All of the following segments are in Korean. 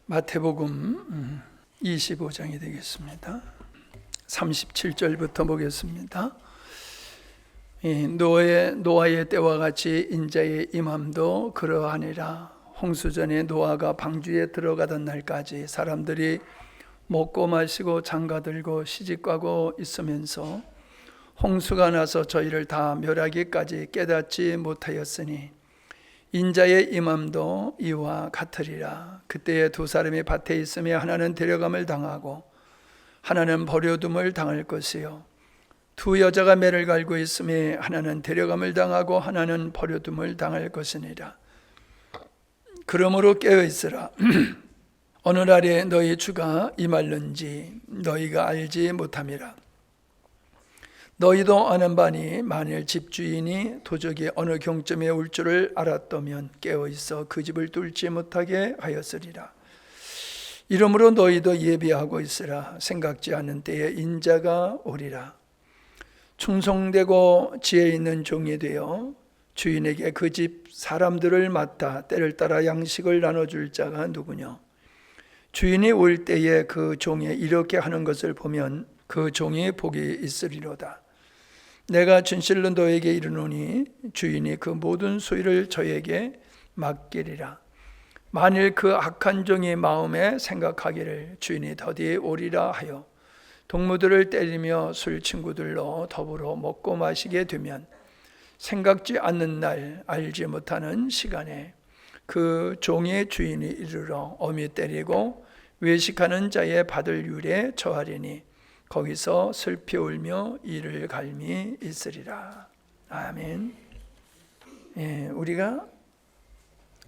마태복음 25장이 되겠습니다. 37절부터 보겠습니다. 노아의 때와 같이 인자의 임함도 그러하니라. 홍수전에 노아가 방주에 들어가던 날까지 사람들이 먹고 마시고 장가들고 시집가고 있으면서 홍수가 나서 저희를 다 멸하기까지 깨닫지 못하였으니 인자의 임함도 이와 같으리라. 그때에 두 사람이 밭에 있으며 하나는 데려감을 당하고 하나는 버려둠을 당할 것이요 두 여자가 매를 갈고 있으며 하나는 데려감을 당하고 하나는 버려둠을 당할 것이니라. 그러므로 깨어있으라. 오늘날에 너희 주가 임할는지 너희가 알지 못함이라. 너희도 아는 바니 만일 집주인이 도적이 어느 경점에 올 줄을 알았다면 깨어있어 그 집을 뚫지 못하게 하였으리라. 이러므로 너희도 예비하고 있으라. 생각지 않은 때에 인자가 오리라. 충성되고 지혜 있는 종이 되어 주인에게 그 집 사람들을 맡아 때를 따라 양식을 나눠줄 자가 누구냐. 주인이 올 때에 그 종이 이렇게 하는 것을 보면 그 종이 복이 있으리로다. 내가 진실로 너에게 이르노니 주인이 그 모든 소유를 저에게 맡기리라. 만일 그 악한 종이 마음에 생각하기를 주인이 더디 오리라 하여 동무들을 때리며 술 친구들로 더불어 먹고 마시게 되면 생각지 않는 날 알지 못하는 시간에 그 종의 주인이 이르러 엄히 때리고 외식하는 자의 받을 율에 처하리니 거기서 슬피 울며 이를 갈미 있으리라. 아멘. 우리가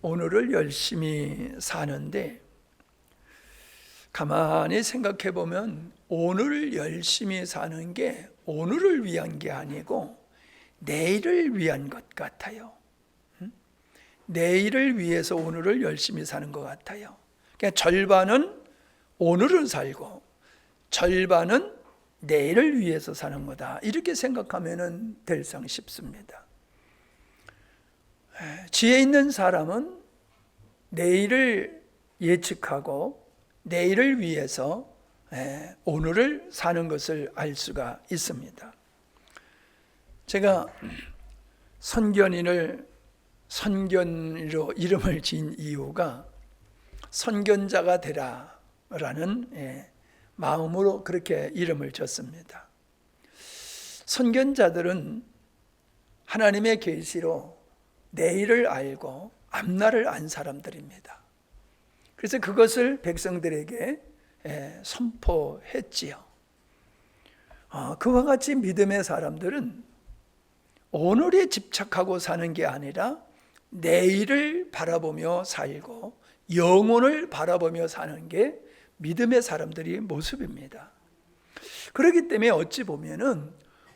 오늘을 열심히 사는데 가만히 생각해 보면 오늘을 열심히 사는 게 오늘을 위한 게 아니고 내일을 위한 것 같아요. 내일을 위해서 오늘을 열심히 사는 것 같아요. 그러니까 절반은 오늘을 살고 절반은 내일을 위해서 사는 거다. 이렇게 생각하면 될상 싶습니다. 지혜 있는 사람은 내일을 예측하고 내일을 위해서 오늘을 사는 것을 알 수가 있습니다. 제가 선견인으로 이름을 지은 이유가 선견자가 되라라는 마음으로 그렇게 이름을 졌습니다. 선견자들은 하나님의 계시로 내일을 알고 앞날을 안 사람들입니다. 그래서 그것을 백성들에게 선포했지요. 그와 같이 믿음의 사람들은 오늘에 집착하고 사는 게 아니라 내일을 바라보며 살고 영혼을 바라보며 사는 게 믿음의 사람들의 모습입니다. 그렇기 때문에 어찌 보면은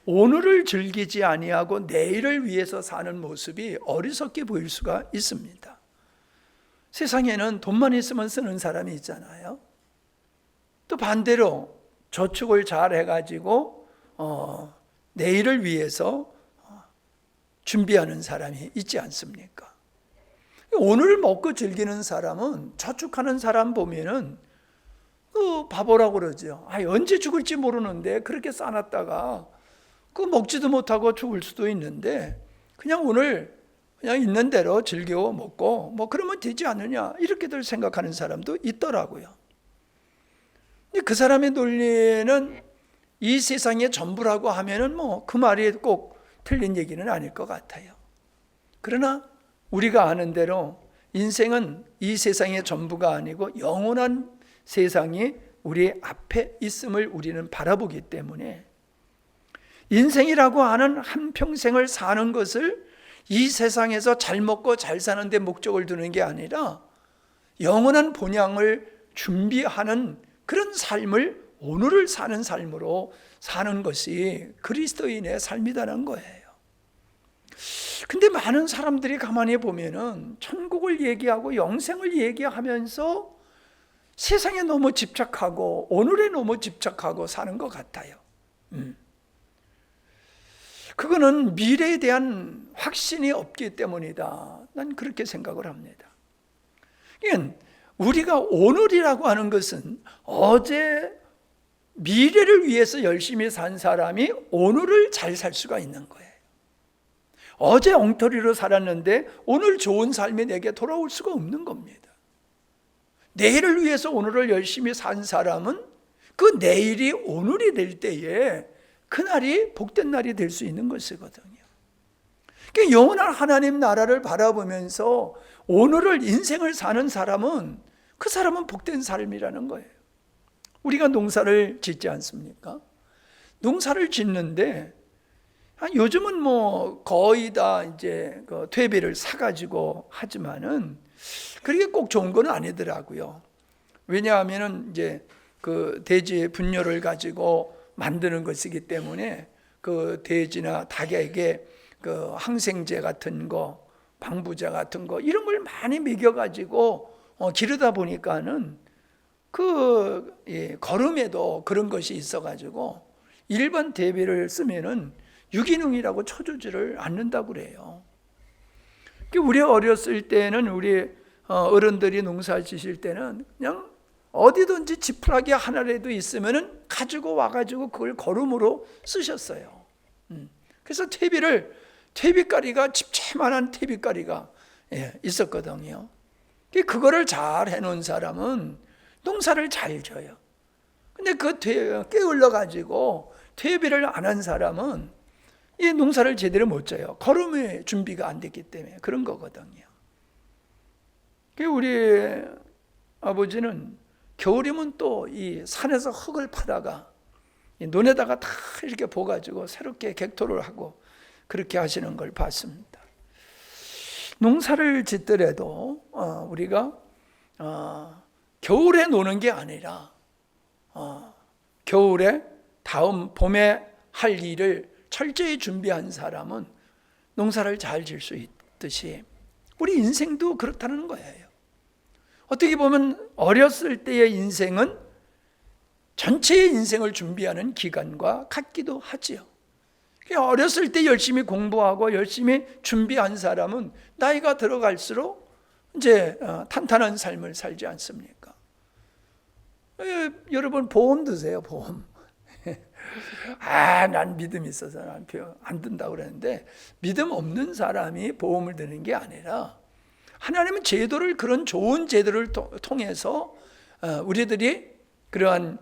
오늘을 즐기지 아니하고 내일을 위해서 사는 모습이 어리석게 보일 수가 있습니다. 세상에는 돈만 있으면 쓰는 사람이 있잖아요. 또 반대로 저축을 잘 해가지고 내일을 위해서 준비하는 사람이 있지 않습니까? 오늘 먹고 즐기는 사람은 저축하는 사람 보면은 바보라고 그러죠. 언제 죽을지 모르는데 그렇게 쌓아놨다가 먹지도 못하고 죽을 수도 있는데 그냥 오늘 그냥 있는 대로 즐겨 먹고 그러면 되지 않느냐 이렇게들 생각하는 사람도 있더라고요. 근데 그 사람의 논리는 이 세상의 전부라고 하면은 그 말이 꼭 틀린 얘기는 아닐 것 같아요. 그러나 우리가 아는 대로 인생은 이 세상의 전부가 아니고 영원한 세상이 우리 앞에 있음을 우리는 바라보기 때문에 인생이라고 하는 한평생을 사는 것을 이 세상에서 잘 먹고 잘 사는 데 목적을 두는 게 아니라 영원한 본향을 준비하는 그런 삶을 오늘을 사는 삶으로 사는 것이 그리스도인의 삶이라는 거예요. 근데 많은 사람들이 가만히 보면은 천국을 얘기하고 영생을 얘기하면서 세상에 너무 집착하고 오늘에 너무 집착하고 사는 것 같아요. 그거는 미래에 대한 확신이 없기 때문이다. 난 그렇게 생각을 합니다. 우리가 오늘이라고 하는 것은 어제 미래를 위해서 열심히 산 사람이 오늘을 잘 살 수가 있는 거예요. 어제 엉터리로 살았는데 오늘 좋은 삶이 내게 돌아올 수가 없는 겁니다. 내일을 위해서 오늘을 열심히 산 사람은 그 내일이 오늘이 될 때에 그날이 복된 날이 될 수 있는 것이거든요. 그러니까 영원한 하나님 나라를 바라보면서 오늘을 인생을 사는 사람은 그 사람은 복된 삶이라는 거예요. 우리가 농사를 짓지 않습니까? 농사를 짓는데 요즘은 뭐 거의 다 이제 그 퇴비를 사가지고 하지만은 그게 꼭 좋은 건 아니더라고요. 왜냐하면은 이제 그 돼지의 분뇨를 가지고 만드는 것이기 때문에 그 돼지나 닭에게 그 항생제 같은 거, 방부제 같은 거 이런 걸 많이 먹여가지고 기르다 보니까는 그 거름에도 그런 것이 있어가지고 일반 퇴비를 쓰면은 유기농이라고 쳐주지를 않는다고 그래요. 우리 어렸을 때는 우리 어른들이 농사 지실 때는 그냥 어디든지 지푸라기 하나라도 있으면은 가지고 와가지고 그걸 거름으로 쓰셨어요. 그래서 퇴비가리가 집채만한 퇴비가리가 있었거든요. 그거를 잘 해놓은 사람은 농사를 잘 져요. 근데 그 깨울러가지고 퇴비를 안 한 사람은 이 농사를 제대로 못 져요. 거름의 준비가 안 됐기 때문에 그런 거거든요. 우리 아버지는 겨울이면 또 이 산에서 흙을 파다가 논에다가 다 이렇게 보가지고 새롭게 객토를 하고 그렇게 하시는 걸 봤습니다. 농사를 짓더라도 우리가 겨울에 노는 게 아니라 겨울에 다음 봄에 할 일을 철저히 준비한 사람은 농사를 잘 질 수 있듯이 우리 인생도 그렇다는 거예요. 어떻게 보면 어렸을 때의 인생은 전체의 인생을 준비하는 기간과 같기도 하지요. 어렸을 때 열심히 공부하고 열심히 준비한 사람은 나이가 들어갈수록 이제 탄탄한 삶을 살지 않습니까? 여러분 보험 드세요, 보험. 난 믿음이 있어서 안 든다고 그러는데 믿음 없는 사람이 보험을 드는 게 아니라 하나님은 제도를 그런 좋은 제도를 통해서 우리들이 그러한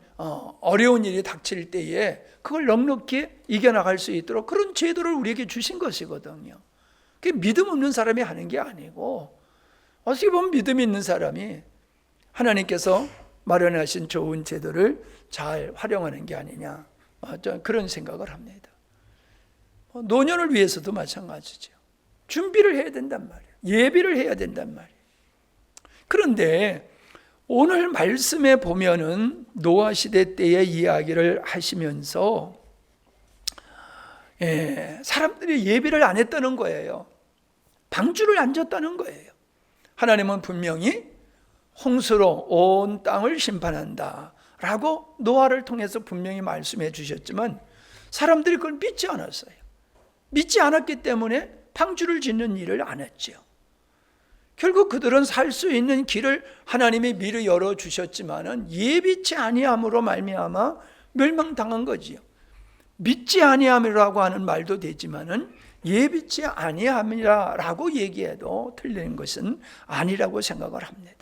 어려운 일이 닥칠 때에 그걸 넉넉히 이겨나갈 수 있도록 그런 제도를 우리에게 주신 것이거든요. 그게 믿음 없는 사람이 하는 게 아니고 어떻게 보면 믿음이 있는 사람이 하나님께서 마련하신 좋은 제도를 잘 활용하는 게 아니냐, 저는 그런 생각을 합니다. 노년을 위해서도 마찬가지죠. 준비를 해야 된단 말이에요. 예비를 해야 된단 말이에요. 그런데 오늘 말씀에 보면은 노아 시대 때의 이야기를 하시면서 사람들이 예비를 안 했다는 거예요. 방주를 안 졌다는 거예요. 하나님은 분명히 홍수로 온 땅을 심판한다 라고 노아를 통해서 분명히 말씀해 주셨지만 사람들이 그걸 믿지 않았어요. 믿지 않았기 때문에 방주를 짓는 일을 안 했죠. 결국 그들은 살 수 있는 길을 하나님이 미리 열어주셨지만은 예비치 아니함으로 말미암아 멸망당한 거지요. 믿지 아니함이라고 하는 말도 되지만은 예비치 아니함이라고 얘기해도 틀린 것은 아니라고 생각을 합니다.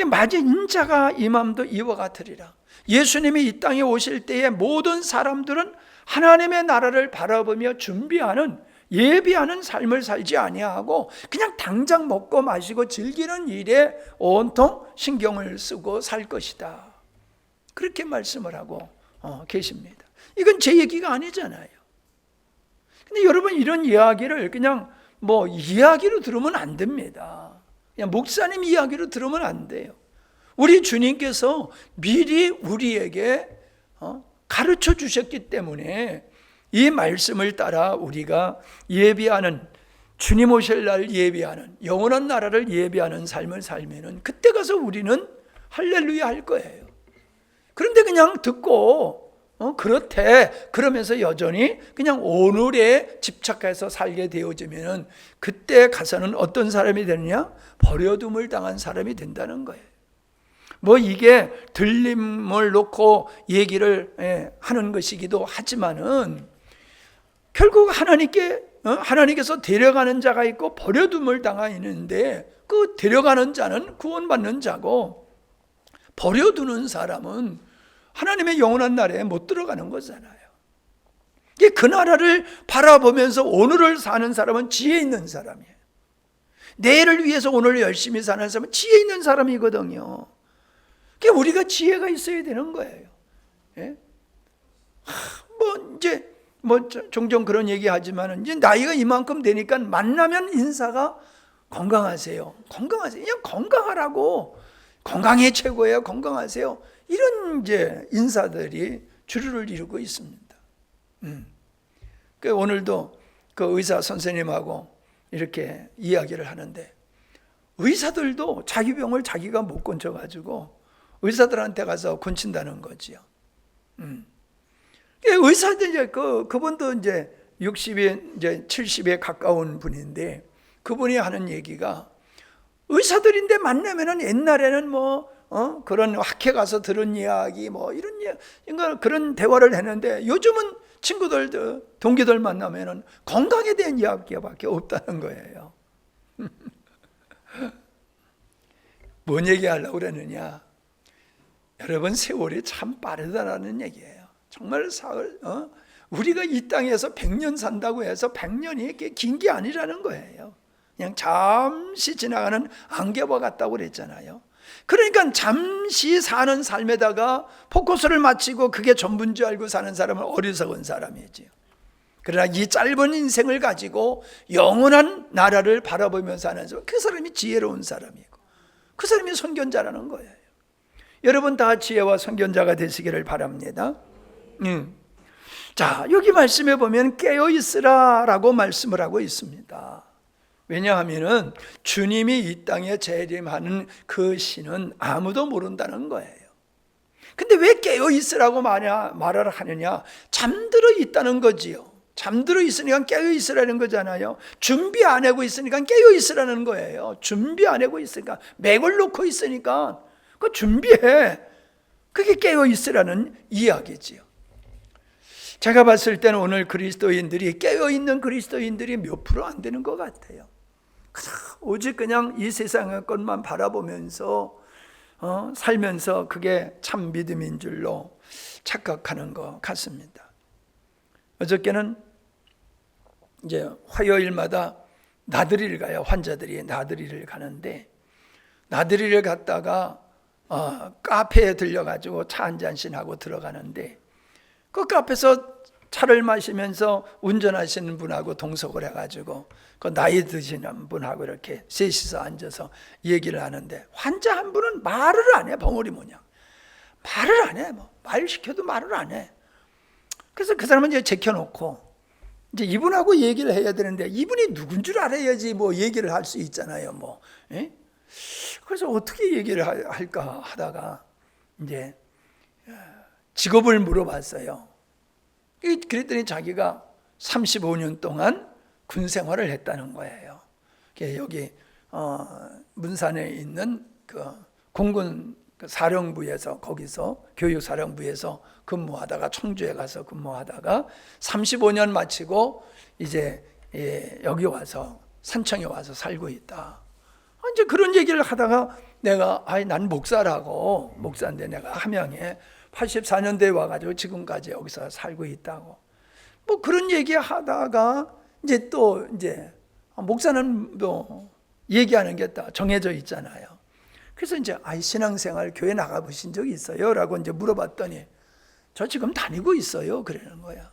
마지 인자가 임함도 이와 같으리라. 예수님이 이 땅에 오실 때에 모든 사람들은 하나님의 나라를 바라보며 준비하는 예비하는 삶을 살지 아니하고 그냥 당장 먹고 마시고 즐기는 일에 온통 신경을 쓰고 살 것이다. 그렇게 말씀을 하고 계십니다. 이건 제 얘기가 아니잖아요. 근데 여러분 이런 이야기를 그냥 뭐 이야기로 들으면 안 됩니다. 그냥 목사님 이야기로 들으면 안 돼요. 우리 주님께서 미리 우리에게 가르쳐 주셨기 때문에 이 말씀을 따라 우리가 예비하는, 주님 오실 날 예비하는, 영원한 나라를 예비하는 삶을 살면은 그때 가서 우리는 할렐루야 할 거예요. 그런데 그냥 듣고 그렇대. 그러면서 여전히 그냥 오늘에 집착해서 살게 되어지면 그때 가서는 어떤 사람이 되느냐? 버려둠을 당한 사람이 된다는 거예요. 뭐 이게 들림을 놓고 얘기를 하는 것이기도 하지만은 결국 하나님께서 데려가는 자가 있고 버려둠을 당하 있는데 그 데려가는 자는 구원받는 자고 버려두는 사람은 하나님의 영원한 나라에 못 들어가는 거잖아요. 그 나라를 바라보면서 오늘을 사는 사람은 지혜 있는 사람이에요. 내일을 위해서 오늘 열심히 사는 사람은 지혜 있는 사람이거든요. 우리가 지혜가 있어야 되는 거예요. 종종 그런 얘기하지만 이제 나이가 이만큼 되니까 만나면 인사가 건강하세요. 그냥 건강하라고. 건강이 최고예요. 건강하세요. 이런 이제 인사들이 주류를 이루고 있습니다. 오늘도 그 의사 선생님하고 이렇게 이야기를 하는데 의사들도 자기 병을 자기가 못 고쳐가지고 의사들한테 가서 고친다는 거지요. 의사들 이제 그분도 이제 60에 이제 70에 가까운 분인데 그분이 하는 얘기가 의사들인데 만나면은 옛날에는 그런 학회 가서 들은 이야기 이런 그런 대화를 했는데 요즘은 친구들 동기들 만나면은 건강에 대한 이야기밖에 없다는 거예요. 뭔 얘기하려고 그러느냐? 여러분 세월이 참 빠르다라는 얘기예요. 정말 우리가 이 땅에서 100년 산다고 해서 100년이 이렇게 긴 게 아니라는 거예요. 그냥 잠시 지나가는 안개와 같다고 그랬잖아요. 그러니까 잠시 사는 삶에다가 포커스를 맞추고 그게 전부인 줄 알고 사는 사람은 어리석은 사람이지요. 그러나 이 짧은 인생을 가지고 영원한 나라를 바라보면서 사는 사람, 그 사람이 지혜로운 사람이고 그 사람이 선견자라는 거예요. 여러분 다 지혜와 선견자가 되시기를 바랍니다. 자, 여기 말씀에 보면 깨어있으라라고 말씀을 하고 있습니다. 왜냐하면 주님이 이 땅에 재림하는 그 시는 아무도 모른다는 거예요. 근데 왜 깨어있으라고 말을 하느냐? 잠들어 있다는 거지요. 잠들어 있으니까 깨어있으라는 거잖아요. 준비 안 하고 있으니까 깨어있으라는 거예요. 준비 안 하고 있으니까, 맥을 놓고 있으니까 그 준비해. 그게 깨어있으라는 이야기지요. 제가 봤을 때는 오늘 그리스도인들이 깨어있는 그리스도인들이 몇 프로 안 되는 것 같아요. 오직 그냥 이 세상의 것만 바라보면서 살면서 그게 참 믿음인 줄로 착각하는 것 같습니다. 어저께는 이제 화요일마다 나들이를 가요. 환자들이 나들이를 가는데 나들이를 갔다가 카페에 들려가지고 차 한 잔씩 하고 들어가는데 그 카페에서 차를 마시면서 운전하시는 분하고 동석을 해가지고 그 나이 드시는 분하고 이렇게 셋이서 앉아서 얘기를 하는데 환자 한 분은 말을 안 해. 벙어리 모양 말을 안 해. 말 시켜도 말을 안 해. 그래서 그 사람은 이제 제껴놓고 이제 이분하고 얘기를 해야 되는데 이분이 누군 줄 알아야지 얘기를 할 수 있잖아요. 그래서 어떻게 얘기를 할까 하다가 이제 직업을 물어봤어요. 그랬더니 자기가 35년 동안 군 생활을 했다는 거예요. 여기 문산에 있는 그 공군 사령부에서 거기서 교육사령부에서 근무하다가 청주에 가서 근무하다가 35년 마치고 이제 여기 와서 산청에 와서 살고 있다. 이제 그런 얘기를 하다가 내가 난 목사인데 내가 함양에 84년대에 와가지고 지금까지 여기서 살고 있다고 그런 얘기 하다가 이제 또 이제 목사는 얘기하는 게 다 정해져 있잖아요. 그래서 이제 신앙생활 교회 나가보신 적이 있어요? 라고 이제 물어봤더니 저 지금 다니고 있어요. 그러는 거야.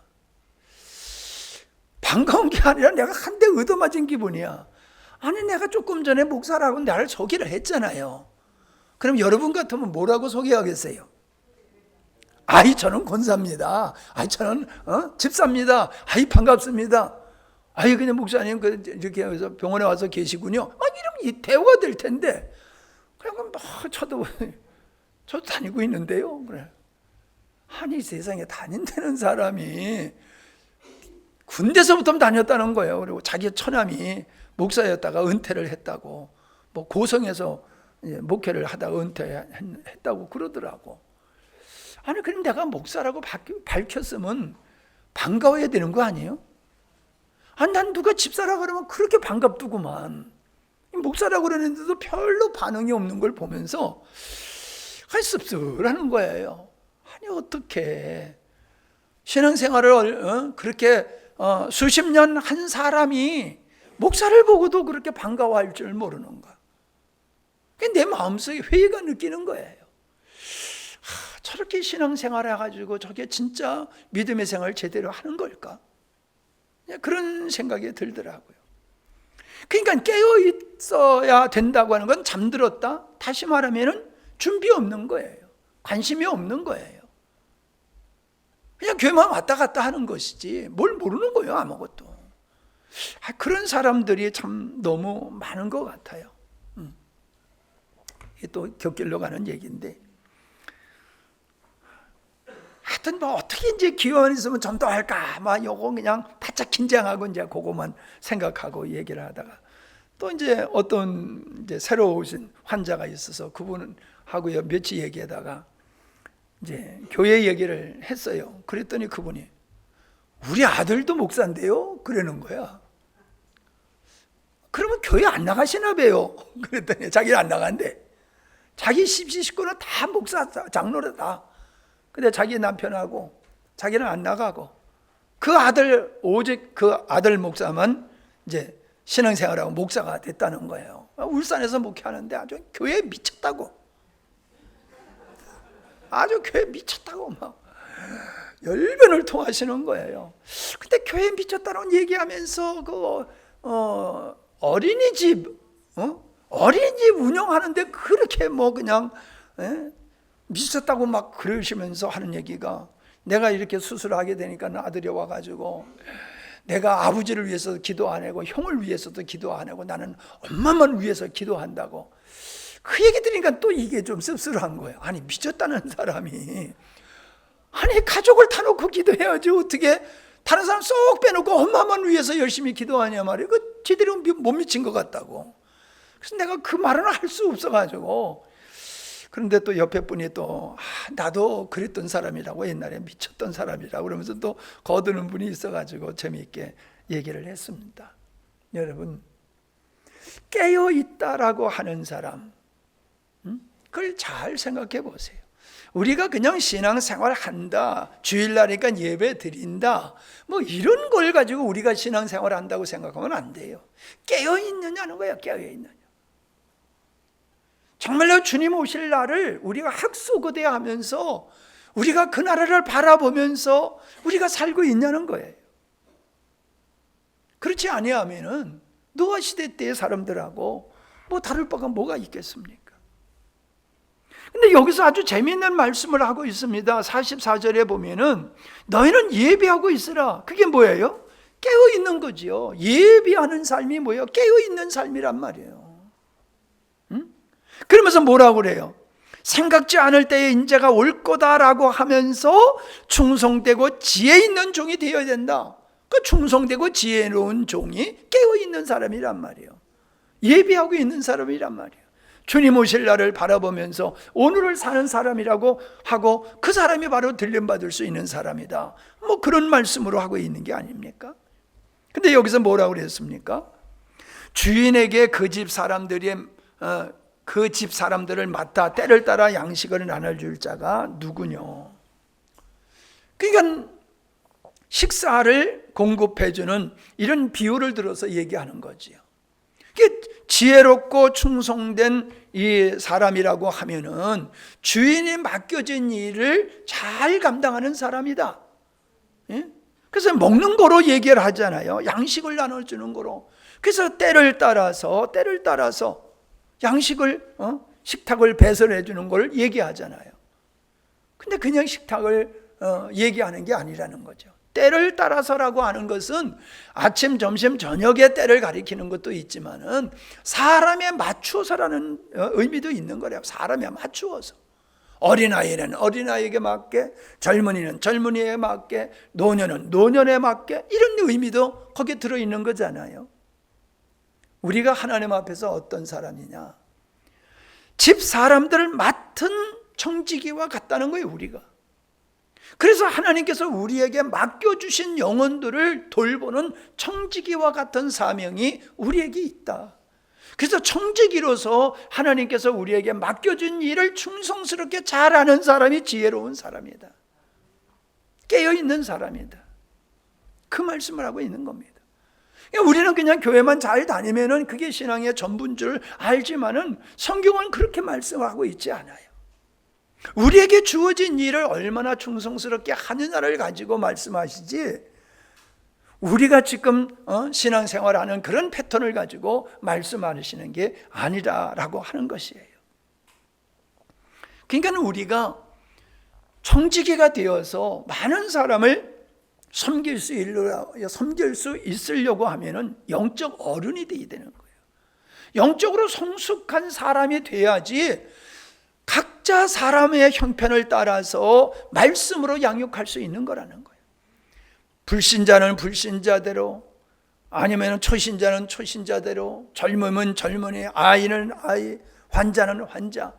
반가운 게 아니라 내가 한 대 얻어맞은 기분이야. 아니 내가 조금 전에 목사라고 나를 소개를 했잖아요. 그럼 여러분 같으면 뭐라고 소개하겠어요? 저는 권사입니다. 저는 집사입니다. 반갑습니다. 그냥 목사님 이렇게 해서 병원에 와서 계시군요. 이러면 이 대화가 될 텐데 그냥 저도 다니고 있는데요. 그래. 아니 세상에 다닌다는 사람이 군대서부터 다녔다는 거예요. 그리고 자기 처남이 목사였다가 은퇴를 했다고, 뭐 고성에서 목회를 하다가 은퇴했다고 그러더라고. 아니 그럼 내가 목사라고 밝혔으면 반가워야 되는 거 아니에요? 아니 난 누가 집사라 그러면 그렇게 반갑더구만. 목사라고 그러는데도 별로 반응이 없는 걸 보면서 씁쓸하는 거예요. 아니 어떻게 신앙생활을 그렇게 수십 년 한 사람이 목사를 보고도 그렇게 반가워할 줄 모르는가. 내 마음속에 회의가 느끼는 거예요. 저렇게 신앙생활 해가지고 저게 진짜 믿음의 생활을 제대로 하는 걸까? 그런 생각이 들더라고요. 그러니까 깨어 있어야 된다고 하는 건 잠들었다? 다시 말하면 준비 없는 거예요. 관심이 없는 거예요. 그냥 교회만 왔다 갔다 하는 것이지 뭘 모르는 거예요, 아무것도. 그런 사람들이 참 너무 많은 것 같아요. 이게 또 곁길로 가는 얘기인데, 하여튼 뭐 어떻게 이제 기회가 있으면 전도할까, 막 요거 그냥 바짝 긴장하고 이제 그거만 생각하고 얘기를 하다가 또 이제 어떤 이제 새로 오신 환자가 있어서 그분하고요 며칠 얘기하다가 이제 교회 얘기를 했어요. 그랬더니 그분이 우리 아들도 목사인데요? 그러는 거야. 그러면 교회 안 나가시나 봐요. 그랬더니 자기는 안 나간대. 자기 식구는 다 목사 장로다. 근데 자기 남편하고 자기는 안 나가고 그 아들, 오직 그 아들 목사만 이제 신앙생활하고 목사가 됐다는 거예요. 울산에서 목회하는데 아주 교회에 미쳤다고. 아주 교회에 미쳤다고 막 열변을 토하시는 거예요. 근데 교회에 미쳤다는 얘기하면서 어린이집 운영하는데 그렇게 뭐 그냥 미쳤다고 막 그러시면서 하는 얘기가, 내가 이렇게 수술하게 되니까 아들이 와가지고 내가 아버지를 위해서 기도 안 하고 형을 위해서도 기도 안 하고 나는 엄마만 위해서 기도한다고. 그 얘기 들으니까 또 이게 좀 씁쓸한 거예요. 아니 미쳤다는 사람이 아니 가족을 다 놓고 기도해야지 어떻게 다른 사람 쏙 빼놓고 엄마만 위해서 열심히 기도하냐 말이에요. 그 지들이 못 미친 것 같다고. 그래서 내가 그 말은 할 수 없어가지고, 그런데 또 옆에 분이 또 나도 그랬던 사람이라고, 옛날에 미쳤던 사람이라고 그러면서 또 거드는 분이 있어가지고 재미있게 얘기를 했습니다. 여러분, 깨어있다라고 하는 사람, 그걸 잘 생각해 보세요. 우리가 그냥 신앙생활 한다, 주일날이니까 예배 드린다, 뭐 이런 걸 가지고 우리가 신앙생활 한다고 생각하면 안 돼요. 깨어있느냐는 거예요. 깨어있느냐. 정말로 주님 오실 날을 우리가 학수고대하면서 우리가 그 나라를 바라보면서 우리가 살고 있냐는 거예요. 그렇지 아니하면은 노아 시대 때의 사람들하고 뭐 다를 바가 뭐가 있겠습니까? 근데 여기서 아주 재미있는 말씀을 하고 있습니다. 44절에 보면은 너희는 예비하고 있으라. 그게 뭐예요? 깨어있는 거지요. 예비하는 삶이 뭐예요? 깨어있는 삶이란 말이에요. 그러면서 뭐라고 그래요? 생각지 않을 때에 인자가 올 거다라고 하면서 충성되고 지혜 있는 종이 되어야 된다. 그 충성되고 지혜로운 종이 깨어있는 사람이란 말이에요. 예비하고 있는 사람이란 말이에요. 주님 오실 날을 바라보면서 오늘을 사는 사람이라고 하고 그 사람이 바로 들림받을 수 있는 사람이다. 뭐 그런 말씀으로 하고 있는 게 아닙니까? 근데 여기서 뭐라고 그랬습니까? 주인에게 그 집 사람들을 맡아 때를 따라 양식을 나눠줄 자가 누구뇨? 그러니까 식사를 공급해주는 이런 비유를 들어서 얘기하는 거지요. 지혜롭고 충성된 이 사람이라고 하면은 주인이 맡겨진 일을 잘 감당하는 사람이다. 그래서 먹는 거로 얘기를 하잖아요. 양식을 나눠주는 거로. 그래서 때를 따라서 양식을 식탁을 배설해 주는 걸 얘기하잖아요. 근데 그냥 식탁을 얘기하는 게 아니라는 거죠. 때를 따라서라고 하는 것은 아침, 점심, 저녁의 때를 가리키는 것도 있지만은 사람에 맞추어서라는 의미도 있는 거래요. 사람에 맞추어서. 어린아이는 어린아이에게 맞게, 젊은이는 젊은이에게 맞게, 노년은 노년에 맞게, 이런 의미도 거기에 들어있는 거잖아요. 우리가 하나님 앞에서 어떤 사람이냐, 집 사람들을 맡은 청지기와 같다는 거예요, 우리가. 그래서 하나님께서 우리에게 맡겨주신 영혼들을 돌보는 청지기와 같은 사명이 우리에게 있다. 그래서 청지기로서 하나님께서 우리에게 맡겨준 일을 충성스럽게 잘하는 사람이 지혜로운 사람이다. 깨어있는 사람이다. 그 말씀을 하고 있는 겁니다. 우리는 그냥 교회만 잘 다니면은 그게 신앙의 전부인 줄 알지만은 성경은 그렇게 말씀하고 있지 않아요. 우리에게 주어진 일을 얼마나 충성스럽게 하느냐를 가지고 말씀하시지, 우리가 지금 신앙생활하는 그런 패턴을 가지고 말씀하시는 게 아니라라고 하는 것이에요. 그러니까 우리가 청지기가 되어서 많은 사람을 섬길 수 있으려고 하면은 영적 어른이 되어야 되는 거예요. 영적으로 성숙한 사람이 돼야지 각자 사람의 형편을 따라서 말씀으로 양육할 수 있는 거라는 거예요. 불신자는 불신자대로, 아니면 초신자는 초신자대로, 젊음은 젊은이, 아이는 아이, 환자는 환자,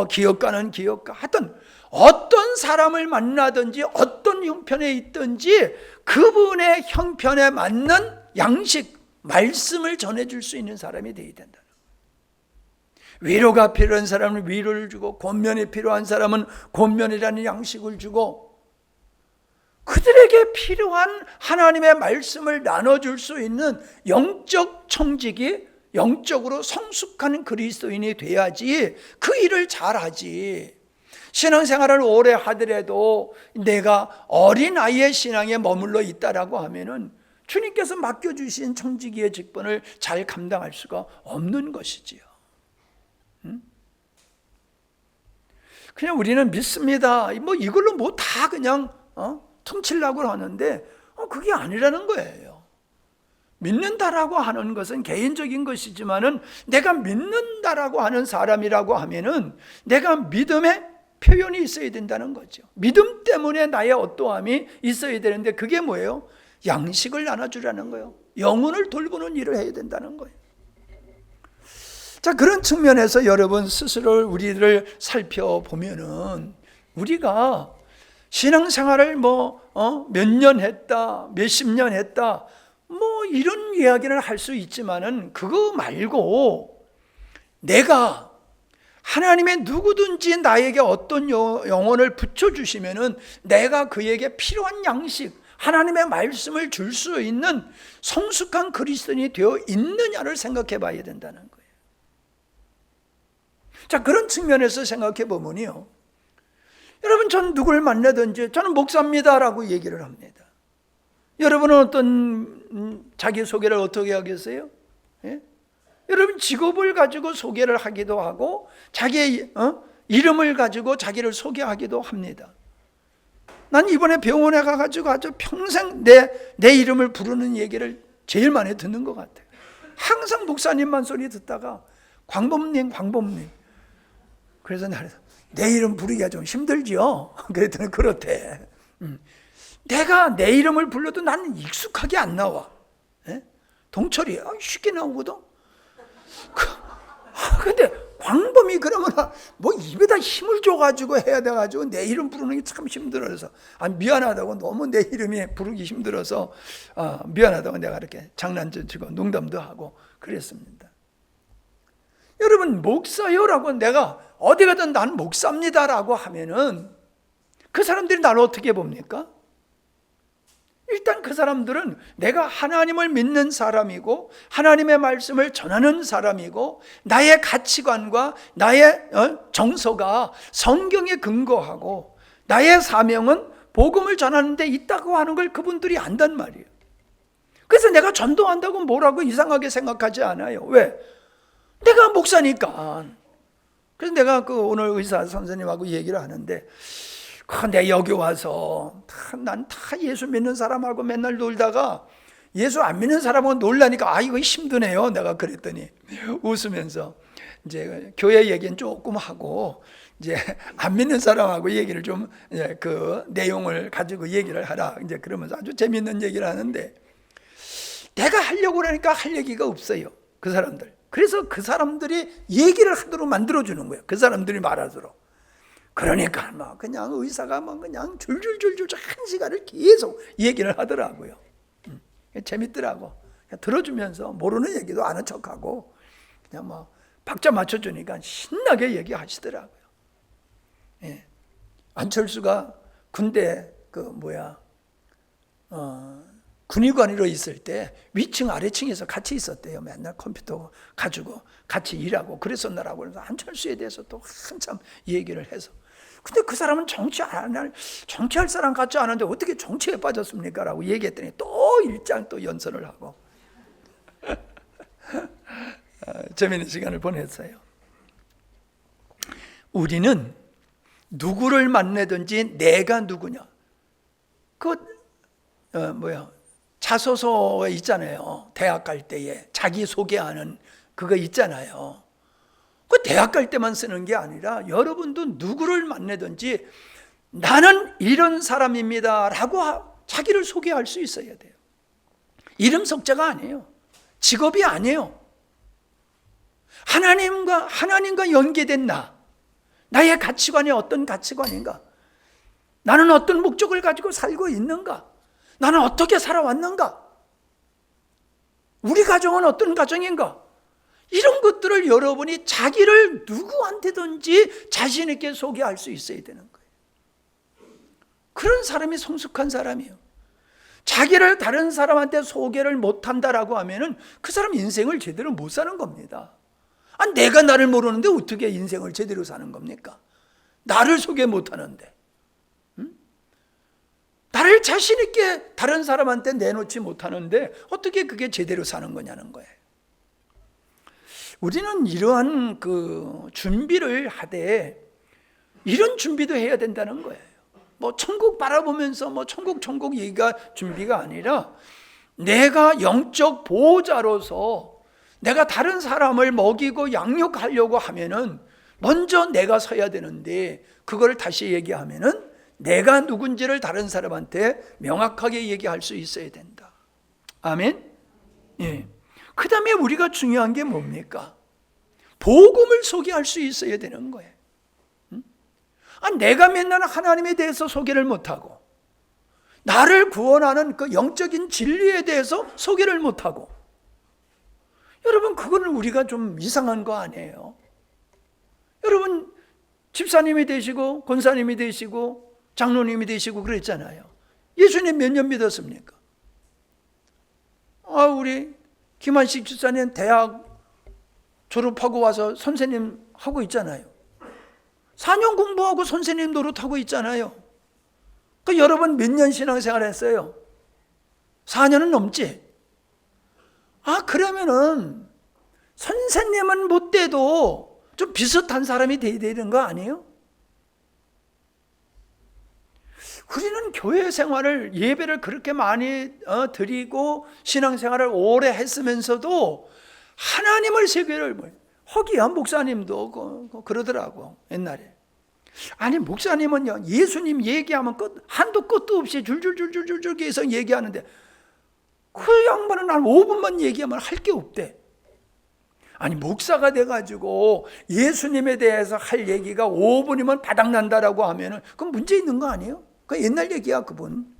기업가는 기업가, 하여튼 어떤 사람을 만나든지 어떤 형편에 있든지 그분의 형편에 맞는 양식, 말씀을 전해줄 수 있는 사람이 되어야 된다. 위로가 필요한 사람은 위로를 주고, 권면이 필요한 사람은 권면이라는 양식을 주고, 그들에게 필요한 하나님의 말씀을 나눠줄 수 있는 영적 청직이, 영적으로 성숙한 그리스도인이 돼야지 그 일을 잘하지. 신앙생활을 오래 하더라도 내가 어린아이의 신앙에 머물러 있다라고 하면은 주님께서 맡겨주신 청지기의 직분을 잘 감당할 수가 없는 것이지요. 그냥 우리는 믿습니다, 이걸로 다 그냥 퉁치려고 하는데 그게 아니라는 거예요. 믿는다라고 하는 것은 개인적인 것이지만은 내가 믿는다라고 하는 사람이라고 하면은 내가 믿음의 표현이 있어야 된다는 거죠. 믿음 때문에 나의 어떠함이 있어야 되는데 그게 뭐예요? 양식을 나눠주라는 거예요. 영혼을 돌보는 일을 해야 된다는 거예요. 자, 그런 측면에서 여러분 스스로 우리를 살펴보면은 우리가 신앙생활을 몇 년 했다, 몇십 년 했다, 이런 이야기를 할 수 있지만은 그거 말고 내가 하나님의 누구든지 나에게 어떤 영혼을 붙여주시면은 내가 그에게 필요한 양식, 하나님의 말씀을 줄 수 있는 성숙한 그리스도인이 되어 있느냐를 생각해 봐야 된다는 거예요. 자, 그런 측면에서 생각해 보면요, 여러분, 전 누구를 만나든지 저는 목사입니다라고 얘기를 합니다. 여러분은 어떤 자기소개를 어떻게 하겠어요? 예? 여러분 직업을 가지고 소개를 하기도 하고 자기의 이름을 가지고 자기를 소개하기도 합니다. 난 이번에 병원에 가가지고 아주 평생 내 이름을 부르는 얘기를 제일 많이 듣는 것 같아요. 항상 목사님만 소리 듣다가 광범님. 그래서 내 이름 부르기가 좀 힘들지요? 그랬더니 그렇대. 내가 내 이름을 불러도 나는 익숙하게 안 나와. 예? 동철이 쉽게 나오거든. 근데 광범이 그러면 입에다 힘을 줘가지고 해야 돼가지고 내 이름 부르는 게 참 힘들어서 미안하다고, 너무 내 이름이 부르기 힘들어서 미안하다고 내가 이렇게 장난치고 농담도 하고 그랬습니다. 여러분, 목사요라고 내가 어디 가든 난 목사입니다라고 하면은 그 사람들이 나를 어떻게 봅니까? 일단 그 사람들은 내가 하나님을 믿는 사람이고 하나님의 말씀을 전하는 사람이고 나의 가치관과 나의 정서가 성경에 근거하고 나의 사명은 복음을 전하는 데 있다고 하는 걸 그분들이 안단 말이에요. 그래서 내가 전도한다고 뭐라고 이상하게 생각하지 않아요. 왜? 내가 목사니까. 그래서 내가 오늘 의사 선생님하고 얘기를 하는데, 내가 여기 와서 난 다 예수 믿는 사람하고 맨날 놀다가 예수 안 믿는 사람하고 놀라니까 이거 힘드네요. 내가 그랬더니 웃으면서 이제 교회 얘기는 조금 하고 이제 안 믿는 사람하고 얘기를 좀 그 내용을 가지고 얘기를 하라. 이제 그러면서 아주 재밌는 얘기를 하는데 내가 하려고 그러니까 할 얘기가 없어요. 그 사람들. 그래서 그 사람들이 얘기를 하도록 만들어주는 거예요. 그 사람들이 말하도록. 그러니까 막 그냥 의사가 막 그냥 줄줄줄줄 한 시간을 계속 얘기를 하더라고요. 재밌더라고. 들어주면서 모르는 얘기도 아는 척하고 그냥 막 박자 맞춰주니까 신나게 얘기하시더라고요. 예. 안철수가 군대 군의관으로 있을 때 위층 아래층에서 같이 있었대요. 맨날 컴퓨터 가지고 같이 일하고 그랬었나라고. 그래서 안철수에 대해서 또 한참 얘기를 해서 근데 그 사람은 정치할 사람 같지 않은데 어떻게 정치에 빠졌습니까? 라고 얘기했더니 또 일장 또 연설을 하고 재미있는 시간을 보냈어요. 우리는 누구를 만나든지 내가 누구냐. 자소서에 있잖아요. 대학 갈 때에 자기 소개하는 그거 있잖아요. 그 대학 갈 때만 쓰는 게 아니라 여러분도 누구를 만나든지 나는 이런 사람입니다 라고 자기를 소개할 수 있어야 돼요. 이름 석자가 아니에요. 직업이 아니에요. 하나님과 연계된 나의 가치관이 어떤 가치관인가? 나는 어떤 목적을 가지고 살고 있는가? 나는 어떻게 살아왔는가? 우리 가정은 어떤 가정인가? 이런 것들을 여러분이 자기를 누구한테든지 자신 있게 소개할 수 있어야 되는 거예요. 그런 사람이 성숙한 사람이에요. 자기를 다른 사람한테 소개를 못한다라고 하면은 그 사람 인생을 제대로 못 사는 겁니다. 내가 나를 모르는데 어떻게 인생을 제대로 사는 겁니까? 나를 소개 못하는데, 나를 자신 있게 다른 사람한테 내놓지 못하는데 어떻게 그게 제대로 사는 거냐는 거예요. 우리는 이러한 준비를 하되 이런 준비도 해야 된다는 거예요. 천국 바라보면서 천국 얘기가 준비가 아니라 내가 영적 보호자로서 내가 다른 사람을 먹이고 양육하려고 하면은 먼저 내가 서야 되는데 그걸 다시 얘기하면은 내가 누군지를 다른 사람한테 명확하게 얘기할 수 있어야 된다. 아멘? 예. 그 다음에 우리가 중요한 게 뭡니까? 복음을 소개할 수 있어야 되는 거예요. 내가 맨날 하나님에 대해서 소개를 못하고 나를 구원하는 그 영적인 진리에 대해서 소개를 못하고 여러분 그거는 우리가 좀 이상한 거 아니에요? 여러분 집사님이 되시고 권사님이 되시고 장로님이 되시고 그랬잖아요. 예수님 몇 년 믿었습니까? 우리 김한식 집사님 대학 졸업하고 와서 선생님 하고 있잖아요. 4년 공부하고 선생님 노릇하고 있잖아요. 여러분 몇 년 신앙생활 했어요? 4년은 넘지? 그러면은 선생님은 못 돼도 좀 비슷한 사람이 돼야 되는 거 아니에요? 우리는 교회 생활을 예배를 그렇게 많이 드리고 신앙생활을 오래 했으면서도 하나님을 세계를 허기한 목사님도 그러더라고 옛날에. 목사님은요 예수님 얘기하면 한도 끝도 없이 줄줄줄줄줄 계속 얘기하는데 그 양반은 한 5분만 얘기하면 할 게 없대. 목사가 돼가지고 예수님에 대해서 할 얘기가 5분이면 바닥난다라고 하면은 그건 문제 있는 거 아니에요? 그 옛날 얘기야 그분.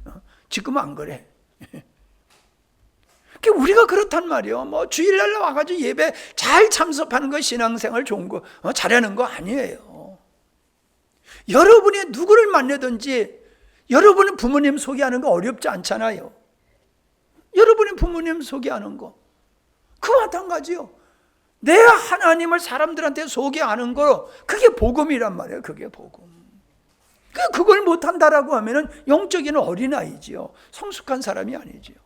지금은 안 그래. 우리가 그렇단 말이에요. 주일날 와가지고 예배 잘 참석하는 거 신앙생활 좋은 거 잘하는 거 아니에요. 여러분이 누구를 만나든지 여러분의 부모님 소개하는 거 어렵지 않잖아요. 여러분의 부모님 소개하는 거 그와 마찬가지요. 내 하나님을 사람들한테 소개하는 거 그게 복음이란 말이에요. 그게 복음. 그걸 못한다라고 하면은 영적인 어린아이지요. 성숙한 사람이 아니지요.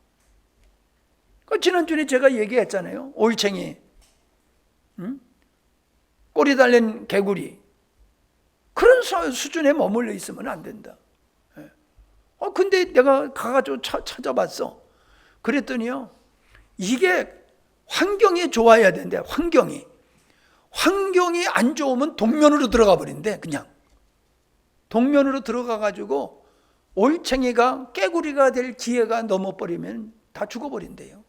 지난주에 제가 얘기했잖아요. 올챙이, 꼬리 달린 개구리. 그런 수준에 머물러 있으면 안 된다. 근데 내가 가가지고 찾아봤어. 그랬더니요, 이게 환경이 좋아야 된대. 환경이 안 좋으면 동면으로 들어가 버린대. 그냥 동면으로 들어가 가지고 올챙이가 깨구리가 될 기회가 넘어버리면 다 죽어버린대요.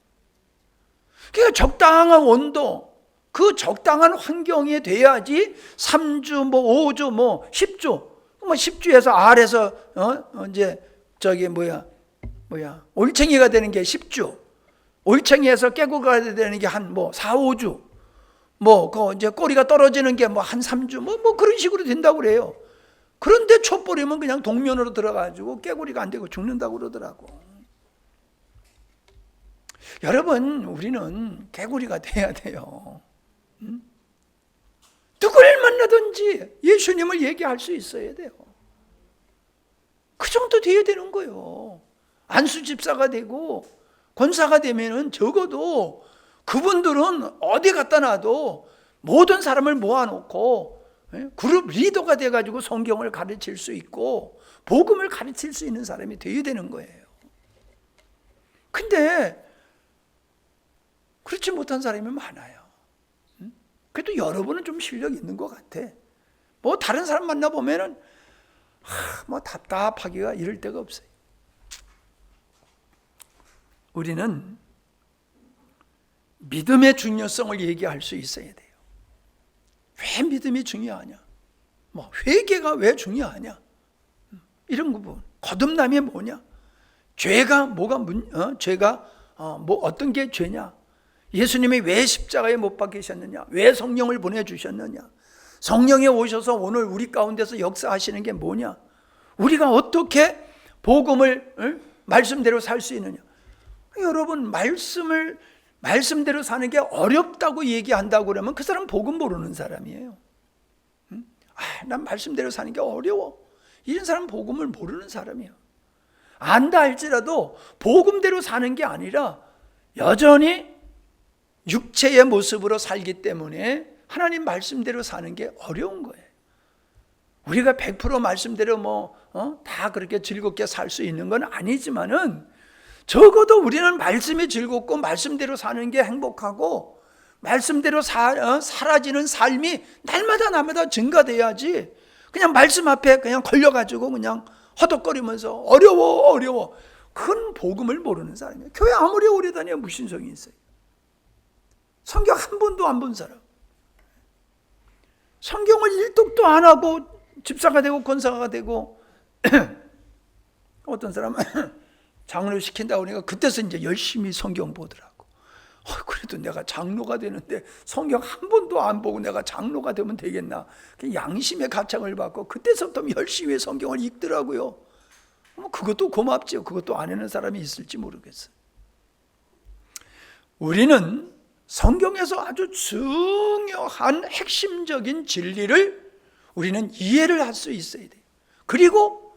그러니까 적당한 온도, 그 적당한 환경이 돼야지 3주, 5주, 10주, 10주에서 알에서 이제 올챙이가 되는 게 10주, 올챙이에서 깨구리가 되는 게 한 4, 5주, 이제 꼬리가 떨어지는 게 한 3주, 그런 식으로 된다고 그래요. 그런데 촛불이면 그냥 동면으로 들어가지고 깨구리가 안 되고 죽는다고 그러더라고. 여러분, 우리는 개구리가 돼야 돼요. 누굴 만나든지 예수님을 얘기할 수 있어야 돼요. 그 정도 돼야 되는 거예요. 안수 집사가 되고 권사가 되면은 적어도 그분들은 어디 갖다 놔도 모든 사람을 모아놓고 그룹 리더가 돼가지고 성경을 가르칠 수 있고 복음을 가르칠 수 있는 사람이 돼야 되는 거예요. 근데 그렇지 못한 사람이 많아요. 그래도 여러분은 좀 실력 있는 것 같아. 다른 사람 만나보면은 답답하기가 이럴 데가 없어요. 우리는 믿음의 중요성을 얘기할 수 있어야 돼요. 왜 믿음이 중요하냐? 회개가 왜 중요하냐? 이런 부분. 거듭남이 뭐냐? 죄가 어떤 게 죄냐? 예수님이 왜 십자가에 못 박히셨느냐? 왜 성령을 보내주셨느냐? 성령이 오셔서 오늘 우리 가운데서 역사하시는 게 뭐냐? 우리가 어떻게 복음을 말씀대로 살 수 있느냐? 여러분, 말씀대로 사는 게 어렵다고 얘기한다고 그러면 그 사람 복음 모르는 사람이에요. 난 말씀대로 사는 게 어려워. 이런 사람 복음을 모르는 사람이야. 안다 할지라도 복음대로 사는 게 아니라 여전히 육체의 모습으로 살기 때문에 하나님 말씀대로 사는 게 어려운 거예요. 우리가 100% 말씀대로 다 그렇게 즐겁게 살 수 있는 건 아니지만은 적어도 우리는 말씀이 즐겁고 말씀대로 사는 게 행복하고 말씀대로 사라지는 삶이 날마다 증가돼야지 그냥 말씀 앞에 그냥 걸려가지고 그냥 허덕거리면서 어려워 큰 복음을 모르는 사람이에요. 교회 아무리 오래 다녀야 무신성이 있어요. 성경 한 번도 안 본 사람, 성경을 일독도 안 하고 집사가 되고 권사가 되고 어떤 사람은 장로 시킨다고 그러니까 그때서 이제 열심히 성경 보더라고. 그래도 내가 장로가 되는데 성경 한 번도 안 보고 내가 장로가 되면 되겠나? 양심의 가창을 받고 그때서부터 열심히 성경을 읽더라고요. 그것도 고맙죠. 그것도 안 하는 사람이 있을지 모르겠어요. 우리는 성경에서 아주 중요한 핵심적인 진리를 우리는 이해를 할 수 있어야 돼요. 그리고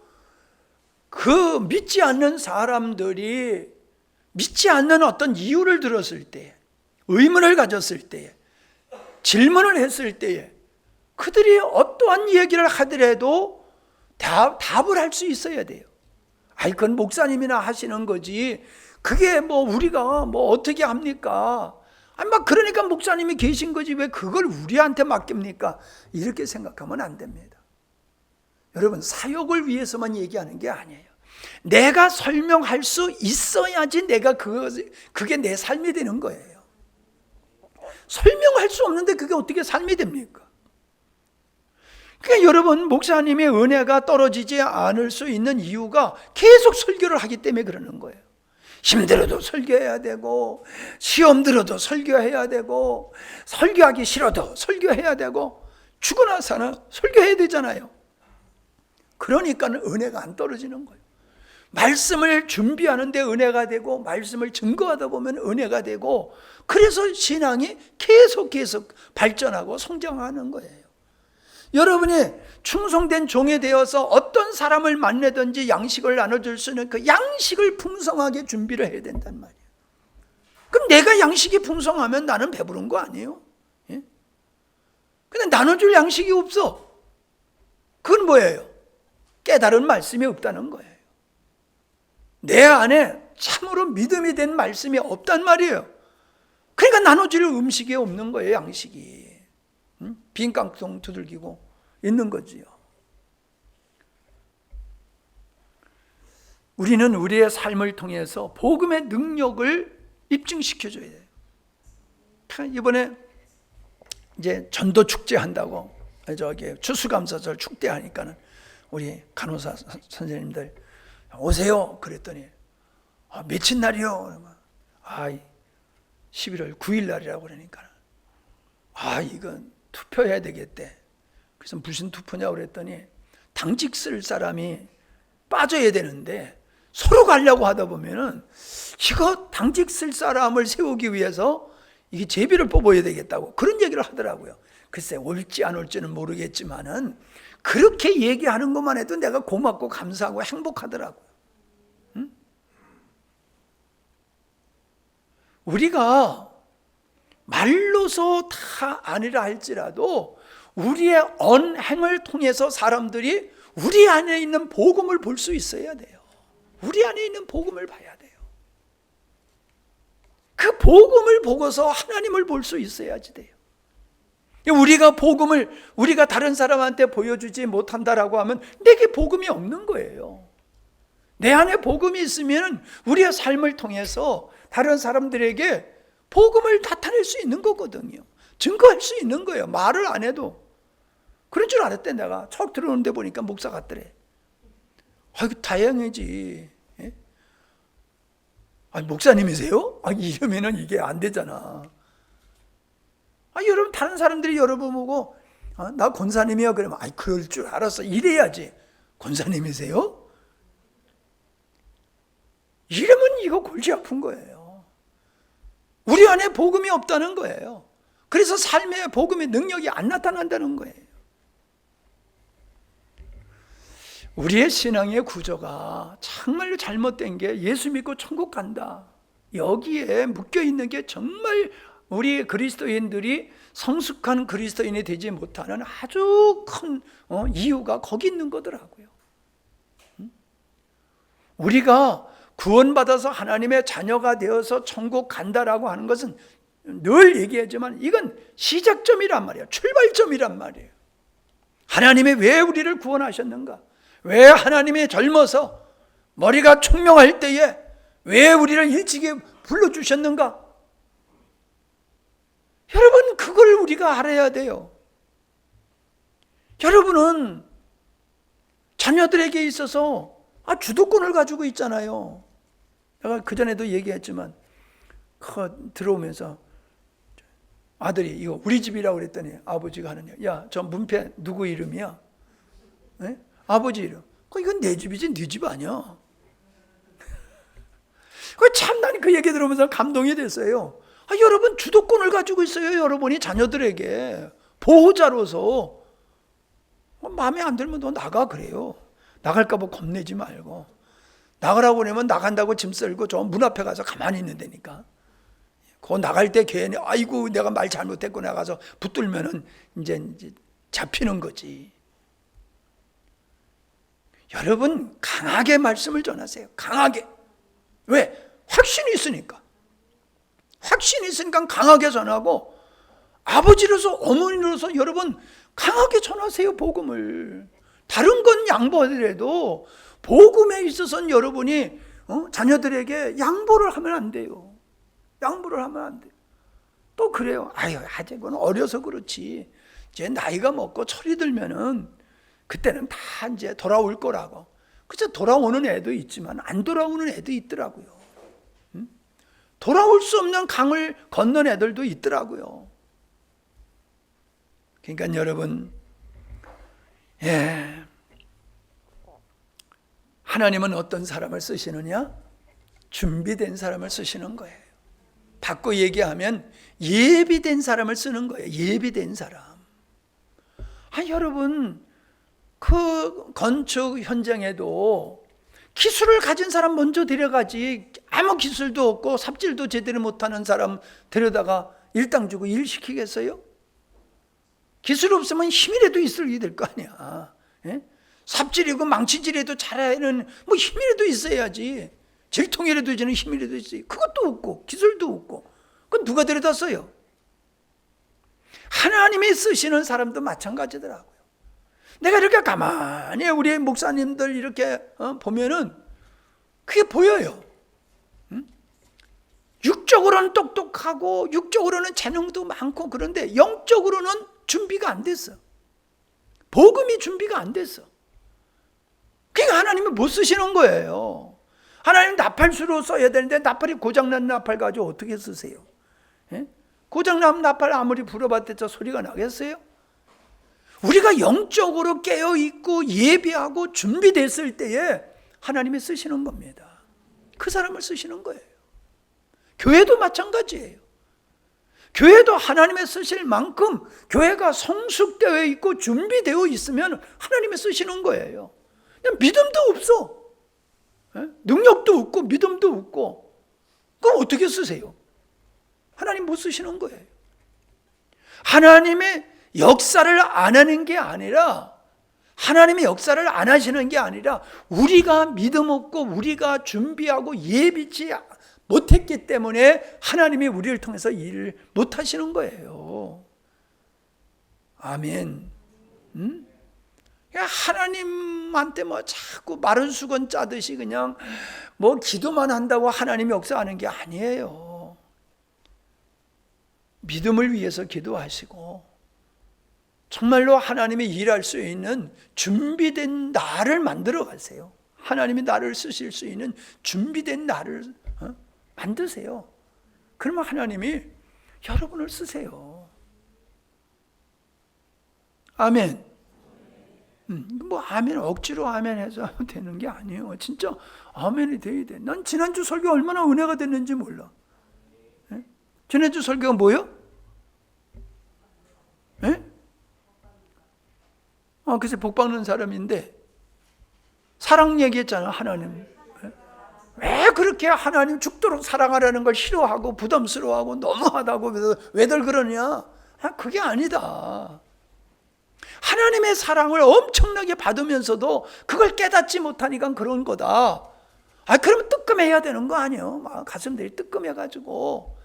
그 믿지 않는 사람들이 믿지 않는 어떤 이유를 들었을 때, 의문을 가졌을 때, 질문을 했을 때에 그들이 어떠한 얘기를 하더라도 답을 할 수 있어야 돼요. 그건 목사님이나 하시는 거지 그게 우리가 어떻게 합니까? 그러니까 목사님이 계신 거지 왜 그걸 우리한테 맡깁니까? 이렇게 생각하면 안 됩니다. 여러분, 사역을 위해서만 얘기하는 게 아니에요. 내가 설명할 수 있어야지 내가 그게 내 삶이 되는 거예요. 설명할 수 없는데 그게 어떻게 삶이 됩니까? 그러니까 여러분, 목사님의 은혜가 떨어지지 않을 수 있는 이유가 계속 설교를 하기 때문에 그러는 거예요. 힘들어도 설교해야 되고 시험 들어도 설교해야 되고 설교하기 싫어도 설교해야 되고 죽어나서는 설교해야 되잖아요. 그러니까 은혜가 안 떨어지는 거예요. 말씀을 준비하는데 은혜가 되고 말씀을 증거하다 보면 은혜가 되고 그래서 신앙이 계속 발전하고 성장하는 거예요. 여러분이 충성된 종이 되어서 어떤 사람을 만나든지 양식을 나눠줄 수 있는 그 양식을 풍성하게 준비를 해야 된단 말이에요. 그럼 내가 양식이 풍성하면 나는 배부른 거 아니에요? 예? 근데 나눠줄 양식이 없어. 그건 뭐예요? 깨달은 말씀이 없다는 거예요. 내 안에 참으로 믿음이 된 말씀이 없단 말이에요. 그러니까 나눠줄 음식이 없는 거예요, 양식이. 빈 깡통 두들기고 있는 거지요. 우리는 우리의 삶을 통해서 복음의 능력을 입증시켜줘야 돼요. 이번에 이제 전도 축제 한다고 저기 추수감사절 축제 하니까는 우리 간호사 선생님들 오세요 그랬더니 며칠 날이요? 11월 9일 날이라고 그러니까 이건 투표해야 되겠대. 그래서 무슨 투표냐고 그랬더니 당직 쓸 사람이 빠져야 되는데 서로 가려고 하다 보면은 이거 당직 쓸 사람을 세우기 위해서 이게 제비를 뽑아야 되겠다고 그런 얘기를 하더라고요. 글쎄 올지 안 올지는 모르겠지만은 그렇게 얘기하는 것만 해도 내가 고맙고 감사하고 행복하더라고요. 응? 우리가 말로서 다 아니라 할지라도 우리의 언행을 통해서 사람들이 우리 안에 있는 복음을 볼 수 있어야 돼요. 우리 안에 있는 복음을 봐야 돼요. 그 복음을 보고서 하나님을 볼 수 있어야지 돼요. 우리가 복음을 우리가 다른 사람한테 보여주지 못한다라고 하면 내게 복음이 없는 거예요. 내 안에 복음이 있으면 우리의 삶을 통해서 다른 사람들에게 복음을 나타낼 수 있는 거거든요. 증거할 수 있는 거예요. 말을 안 해도. 그런 줄 알았대. 내가 척 들어오는데 보니까 목사 같더래. 아이고 다행이지. 예? 목사님이세요? 이러면은 이게 안 되잖아. 여러분 다른 사람들이 여러분 보고 나 권사님이야 그러면 그럴 줄 알았어 이래야지. 권사님이세요? 이러면 이거 골치 아픈 거예요. 우리 안에 복음이 없다는 거예요. 그래서 삶의 복음의 능력이 안 나타난다는 거예요. 우리의 신앙의 구조가 정말로 잘못된 게 예수 믿고 천국 간다. 여기에 묶여 있는 게 정말 우리 그리스도인들이 성숙한 그리스도인이 되지 못하는 아주 큰 이유가 거기 있는 거더라고요. 우리가 구원받아서 하나님의 자녀가 되어서 천국 간다라고 하는 것은 늘 얘기하지만 이건 시작점이란 말이에요. 출발점이란 말이에요. 하나님이 왜 우리를 구원하셨는가? 왜 하나님이 젊어서 머리가 총명할 때에 왜 우리를 일찍이 불러주셨는가? 여러분 그걸 우리가 알아야 돼요. 여러분은 자녀들에게 있어서 주도권을 가지고 있잖아요. 내가 그전에도 얘기했지만 들어오면서 아들이 이거 우리 집이라고 그랬더니 아버지가 하는 얘기, 야, 저 문패 누구 이름이야? 네? 아버지 이름. 이건 내 집이지 네 집 아니야. 참 나는 그 얘기 들으면서 감동이 됐어요. 여러분 주도권을 가지고 있어요. 여러분이 자녀들에게 보호자로서 마음에 안 들면 너 나가 그래요. 나갈까 봐 겁내지 말고 나가라고 그러면 나간다고 짐 썰고 저 문 앞에 가서 가만히 있는 데니까. 그 나갈 때 괜히 아이고 내가 말 잘못했고 나가서 붙들면은 이제 잡히는 거지. 여러분 강하게 말씀을 전하세요. 강하게. 왜? 확신이 있으니까. 확신이 있으니까 강하게 전하고 아버지로서 어머니로서 여러분 강하게 전하세요. 복음을. 다른 건 양보하더라도 복음에 있어서는 여러분이 자녀들에게 양보를 하면 안 돼요. 양보를 하면 안 돼요. 또 그래요. 아직은 어려서 그렇지. 이제 나이가 먹고 철이 들면은 그때는 다 이제 돌아올 거라고. 그래서 돌아오는 애도 있지만 안 돌아오는 애도 있더라고요. 돌아올 수 없는 강을 건넌 애들도 있더라고요. 그러니까 여러분, 하나님은 어떤 사람을 쓰시느냐? 준비된 사람을 쓰시는 거예요. 바꿔 얘기하면 예비된 사람을 쓰는 거예요. 예비된 사람. 여러분 그 건축 현장에도 기술을 가진 사람 먼저 데려가지 아무 기술도 없고 삽질도 제대로 못하는 사람 데려다가 일당 주고 일 시키겠어요? 기술 없으면 힘이라도 있어야 될 거 아니야. 삽질이고 망치질이라도 잘하는 힘이라도 있어야지. 질통이라도 주는 힘이라도 있어요. 그것도 없고 기술도 없고 그건 누가 데려다 써요? 하나님이 쓰시는 사람도 마찬가지더라고요. 내가 이렇게 가만히 우리 목사님들 이렇게 보면은 그게 보여요. 육적으로는 똑똑하고 육적으로는 재능도 많고, 그런데 영적으로는 준비가 안 됐어. 복음이 준비가 안 됐어. 그러니까 하나님이 못 쓰시는 거예요. 하나님 나팔수로 써야 되는데 나팔이 고장난 나팔 가지고 어떻게 쓰세요? 예? 고장난 나팔 아무리 불어봤자 소리가 나겠어요? 우리가 영적으로 깨어있고 예비하고 준비됐을 때에 하나님이 쓰시는 겁니다. 그 사람을 쓰시는 거예요. 교회도 마찬가지예요. 교회도 하나님의 쓰실 만큼 교회가 성숙되어 있고 준비되어 있으면 하나님이 쓰시는 거예요. 그냥 믿음도 없어. 능력도 없고 믿음도 없고, 그럼 어떻게 쓰세요? 하나님 못 쓰시는 거예요. 하나님의 역사를 안 하는 게 아니라, 하나님의 역사를 안 하시는 게 아니라 우리가 믿음 없고 우리가 준비하고 예비치 못했기 때문에 하나님이 우리를 통해서 일을 못 하시는 거예요. 아멘. 하나님한테 뭐 자꾸 마른 수건 짜듯이 그냥 뭐 기도만 한다고 하나님이 역사하는 게 아니에요. 믿음을 위해서 기도하시고 정말로 하나님이 일할 수 있는 준비된 나를 만들어 가세요. 하나님이 나를 쓰실 수 있는 준비된 나를 만드세요. 그러면 하나님이 여러분을 쓰세요. 아멘. 뭐 아멘 억지로 아멘 해서 되는 게 아니에요. 진짜 아멘이 돼야 돼. 난 지난주 설교 얼마나 은혜가 됐는지 몰라. 예? 지난주 설교가 뭐요? 예? 글쎄 복 받는 사람인데 사랑 얘기했잖아. 하나님 왜 그렇게 하나님 죽도록 사랑하라는 걸 싫어하고 부담스러워하고 너무하다고 왜들 그러냐? 그게 아니다. 하나님의 사랑을 엄청나게 받으면서도 그걸 깨닫지 못하니까 그런 거다. 그러면 뜨끔해야 되는 거 아니에요? 막 가슴들이 뜨끔해가지고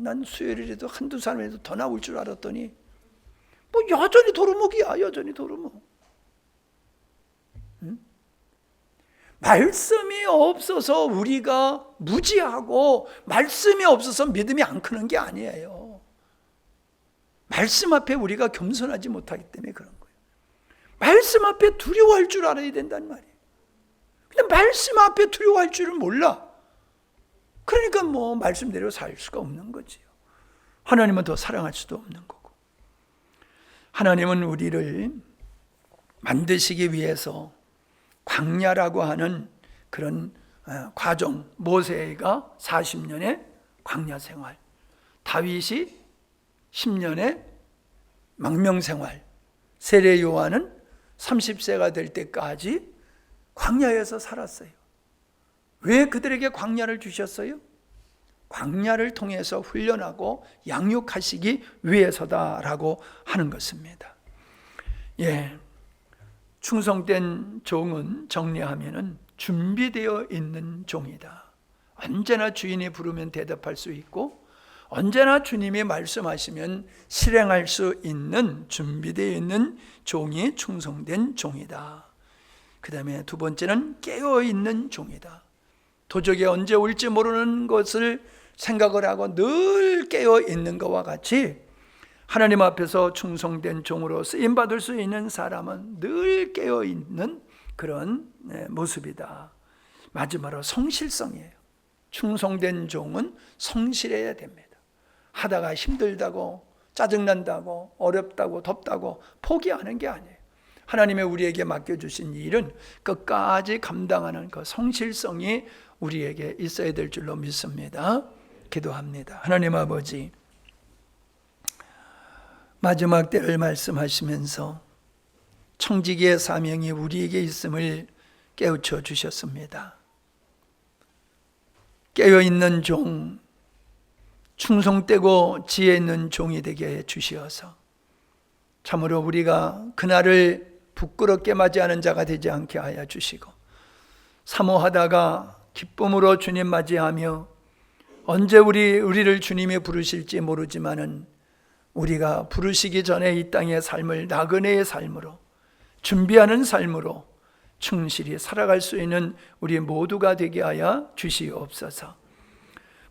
난 수요일에도 한두 사람이라도 더 나올 줄 알았더니 뭐 여전히 도루묵이야. 여전히 도루묵. 말씀이 없어서 우리가 무지하고 말씀이 없어서 믿음이 안 크는 게 아니에요. 말씀 앞에 우리가 겸손하지 못하기 때문에 그런 거예요. 말씀 앞에 두려워할 줄 알아야 된단 말이에요. 근데 말씀 앞에 두려워할 줄은 몰라. 그러니까 뭐 말씀대로 살 수가 없는 거지요. 하나님은 더 사랑할 수도 없는 거고. 하나님은 우리를 만드시기 위해서 광야라고 하는 그런 과정, 모세가 40년의 광야 생활, 다윗이 10년의 망명 생활, 세례 요한은 30세가 될 때까지 광야에서 살았어요. 왜 그들에게 광야를 주셨어요? 광야를 통해서 훈련하고 양육하시기 위해서다라고 하는 것입니다. 예, 충성된 종은 정리하면은 준비되어 있는 종이다. 언제나 주인이 부르면 대답할 수 있고 언제나 주님이 말씀하시면 실행할 수 있는 준비되어 있는 종이 충성된 종이다. 그 다음에 두 번째는 깨어있는 종이다. 도적이 언제 올지 모르는 것을 생각을 하고 늘 깨어있는 것과 같이 하나님 앞에서 충성된 종으로 쓰임받을 수 있는 사람은 늘 깨어있는 그런 모습이다. 마지막으로 성실성이에요. 충성된 종은 성실해야 됩니다. 하다가 힘들다고 짜증난다고 어렵다고 덥다고 포기하는 게 아니에요. 하나님의 우리에게 맡겨주신 일은 끝까지 감당하는 그 성실성이 우리에게 있어야 될 줄로 믿습니다. 기도합니다. 하나님 아버지, 마지막 때를 말씀하시면서 청지기의 사명이 우리에게 있음을 깨우쳐 주셨습니다. 깨어있는 종, 충성되고 지혜 있는 종이 되게 해 주시어서 참으로 우리가 그날을 부끄럽게 맞이하는 자가 되지 않게 하여 주시고 사모하다가 기쁨으로 주님 맞이하며 언제 우리를 주님이 부르실지 모르지만은 우리가 부르시기 전에 이 땅의 삶을 나그네의 삶으로, 준비하는 삶으로 충실히 살아갈 수 있는 우리 모두가 되게 하여 주시옵소서.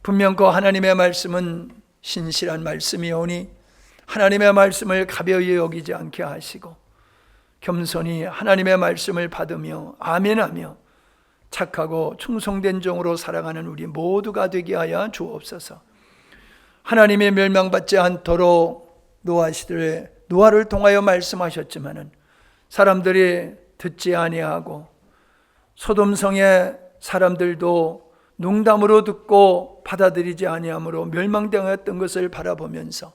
분명 그 하나님의 말씀은 신실한 말씀이오니 하나님의 말씀을 가벼이 여기지 않게 하시고 겸손히 하나님의 말씀을 받으며 아멘하며 착하고 충성된 종으로 살아가는 우리 모두가 되게 하여 주옵소서. 하나님의 멸망받지 않도록 노아 시대에 노아를 통하여 말씀하셨지만은 사람들이 듣지 아니하고 소돔성의 사람들도 농담으로 듣고 받아들이지 아니함으로 멸망당했던 것을 바라보면서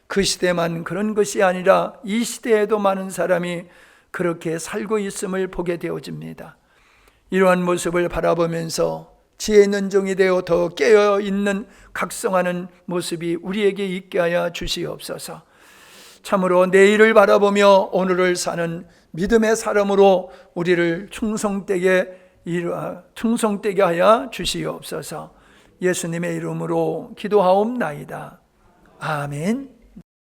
그 시대만 그런 것이 아니라 이 시대에도 많은 사람이 그렇게 살고 있음을 보게 되어집니다. 이러한 모습을 바라보면서 지혜 있는 종이 되어 더 깨어있는 각성하는 모습이 우리에게 있게 하여 주시옵소서. 참으로 내일을 바라보며 오늘을 사는 믿음의 사람으로 우리를 충성되게 하여 주시옵소서. 예수님의 이름으로 기도하옵나이다. 아멘.